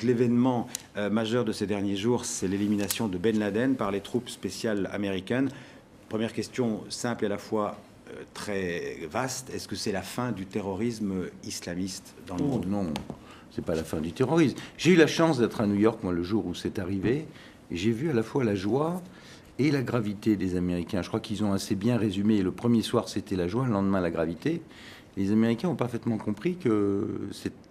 l'événement majeur de ces derniers jours, c'est l'élimination de Ben Laden par les troupes spéciales américaines. Première question simple et à la fois très vaste. Est-ce que c'est la fin du terrorisme islamiste dans le monde? Non, c'est pas la fin du terrorisme. J'ai eu la chance d'être à New York, moi, le jour où c'est arrivé, et j'ai vu à la fois la joie et la gravité des Américains. Je crois qu'ils ont assez bien résumé. Le premier soir, c'était la joie, le lendemain, la gravité. Les Américains ont parfaitement compris que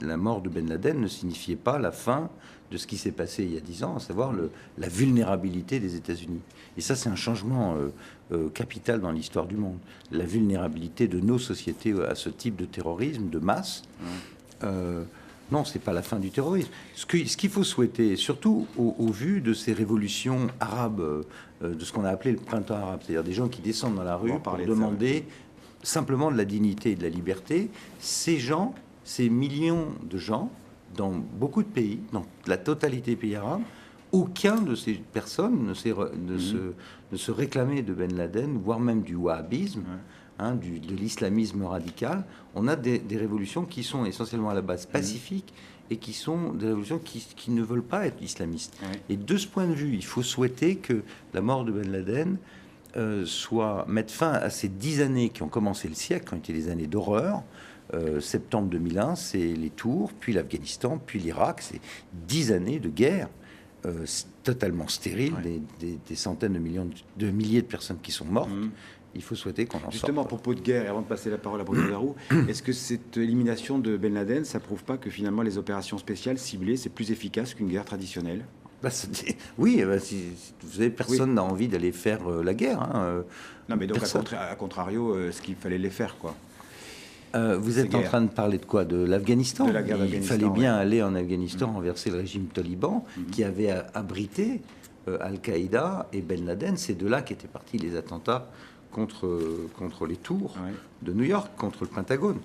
la mort de Ben Laden ne signifiait pas la fin de ce qui s'est passé il y a 10 ans, à savoir la vulnérabilité des États-Unis. Et ça, c'est un changement capital dans l'histoire du monde. La vulnérabilité de nos sociétés à ce type de terrorisme de masse. Non, c'est pas la fin du terrorisme. Ce qu'il faut souhaiter, surtout au vu de ces révolutions arabes, de ce qu'on a appelé le printemps arabe, c'est-à-dire des gens qui descendent dans la rue pour demander simplement de la dignité et de la liberté, ces gens, ces millions de gens, dans beaucoup de pays, dans la totalité des pays arabes, aucun de ces personnes ne se réclamait de Ben Laden, voire même du wahhabisme, de l'islamisme radical. On a des révolutions qui sont essentiellement à la base pacifiques et qui sont des révolutions qui ne veulent pas être islamistes. Et de ce point de vue, il faut souhaiter que la mort de Ben Laden mettre fin à ces 10 années qui ont commencé le siècle, qui ont été des années d'horreur. Septembre 2001, c'est les tours, puis l'Afghanistan, puis l'Irak. C'est 10 années de guerre totalement stérile, des centaines de milliers de personnes qui sont mortes. Il faut souhaiter qu'on en sorte. Justement, à propos de guerre, et avant de passer la parole à Bruno Darroux, est-ce que cette élimination de Ben Laden, ça prouve pas que finalement les opérations spéciales ciblées, c'est plus efficace qu'une guerre traditionnelle? Oui, vous savez, personne n'a envie d'aller faire la guerre. Non, mais donc à contrario, ce qu'il fallait les faire, quoi. Vous êtes en train de parler de quoi? De l'Afghanistan? Il fallait bien aller en Afghanistan renverser le régime taliban qui avait abrité Al-Qaïda et Ben Laden. C'est de là qu'étaient partis les attentats contre les tours de New York, contre le Pentagone.